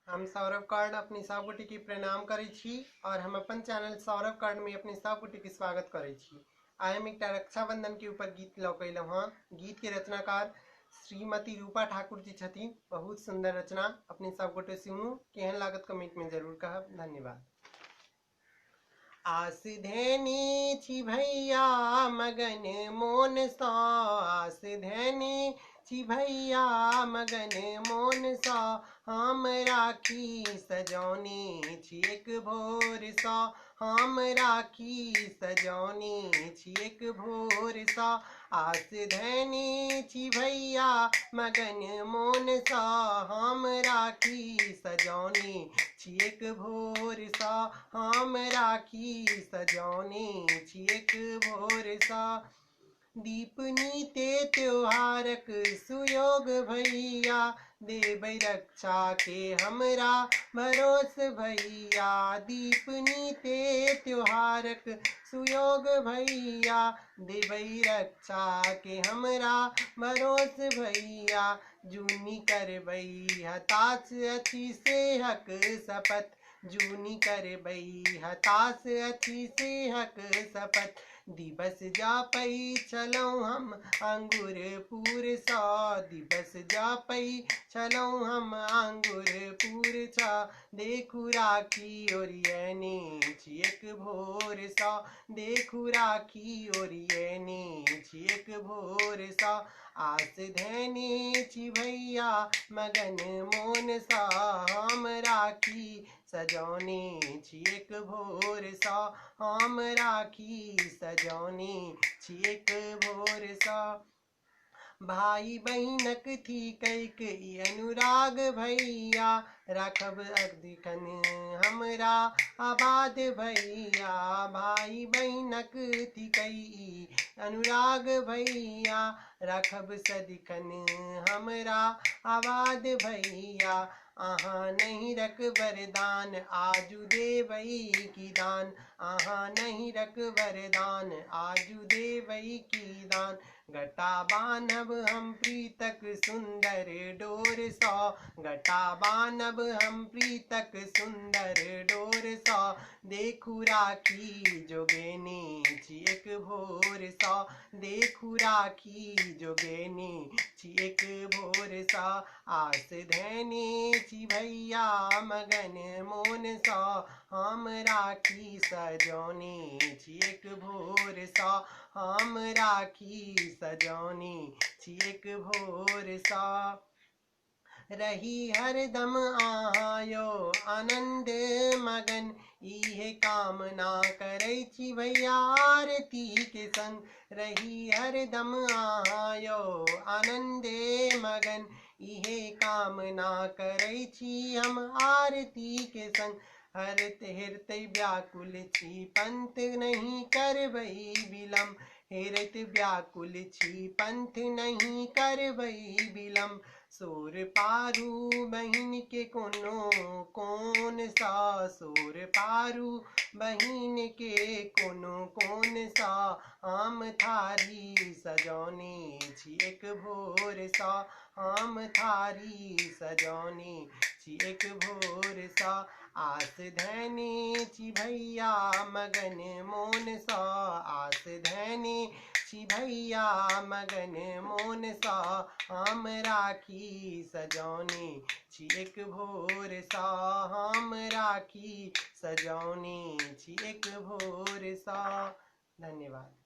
हम सौरभ कर्ण अपनी सबगोटे की प्रणाम करै छी और हम अपन चैनल सौरभ कर्ण में अपनी सबगोटे की स्वागत करै छी। आइ हम एक रक्षाबंधन के ऊपर गीत लौकैलहुँ हाँ। गीत के रचनाकार श्रीमती रूपा ठाकुर जी छथिन। बहुत सुंदर रचना, अपनी सबगोटे सुनू, केहन लागत कमेंट में जरूर कहब। धन्यवाद। आस धैनी छी भैया मगन मोन सा, आस धैनी छी भैया मगन मोन सा, हम राखी सजौनी छी एक भोर सा, हम राखी सजौनी छी एक भोर सा, आस धैनी छी भैया मगन मोन सा, हम राखी सजौनी छी एक भोर सा, हम राखी सजौनी छी एक भोर सा। दीपनी ते त्योहारक सुयोग भैया, देबै रक्षा के हमरा भरोस भैया, दीपनी ते त्योहारक सुयोग भैया, देबै रक्षा के हमरा भरोस भैया, जूनी करबै हताश अथी से हक शपथ, जूनी करबै हताश अथी से हक शपथ, दिवस जापै छलहुँ हम अंगुरपुर सा, दिवस जापै छलहुँ हम अंगुरपुर सा, देखू राखी ओरियनी छी एक भोर सा, देखू राखी ओरियनी छी एक भोर सा, आस धैनी छी भैया मगन मोन सा, हम राखी सजौनी छी एक भोर सा, हम राखी सजौनी छी एक भोर सा। भाई बहिनक थी कैक ई अनुराग भैया, राखब अदिखन हमरा आबाद भैया, भाई बहिनक थी कई अनुराग भैया, राखब सदिखन हमरा आबाद भैया, अहाँ नहीं रख वरदान आजू देबै की दान, अहाँ नहीं रख वरदान आजू देबै की दान, गटा बान्हब हम प्रीतक सुंदर डोर सा, गटा बान्हब हम प्रीतक सुंदर डोर सा, देखू राखी जोगेनी छी एक भोर सा, देखू राखी जोगेनी छी एक भोर सा, आस धैनी छी भैया मगन मोन सा, हम राखी सजौनी छी एक भोर सा, हम राखी सजौनी छी एक भोर सा। रही हरदम आयो आनंद मगन, इहे कामना करै छी भैया आरती के संग, रही हरदम आयो आनंद मगन, इहे कामना करै छी हम आरती के संग, हरते हरते व्याकुल छी पंथ नहीं करबै विलम्ब, हेरत व्याकुल छी पंथ नहीं करबै विलम्ब, सोर पारू बहिन के कोनो कोन सा, सोर पारू बहिन के कोनो कोन सा, हम थारी सजौनी छी एक भोर सा, हम थारी सजौनी छी एक भोर सा, आस धैनी छी भैया मगन मोन सा, आस धैनी छी भैया मगन मोन सा, हम राखी सजौनी छी एक भोर सा, हम राखी सजौनी छी एक भोर सा। धन्यवाद।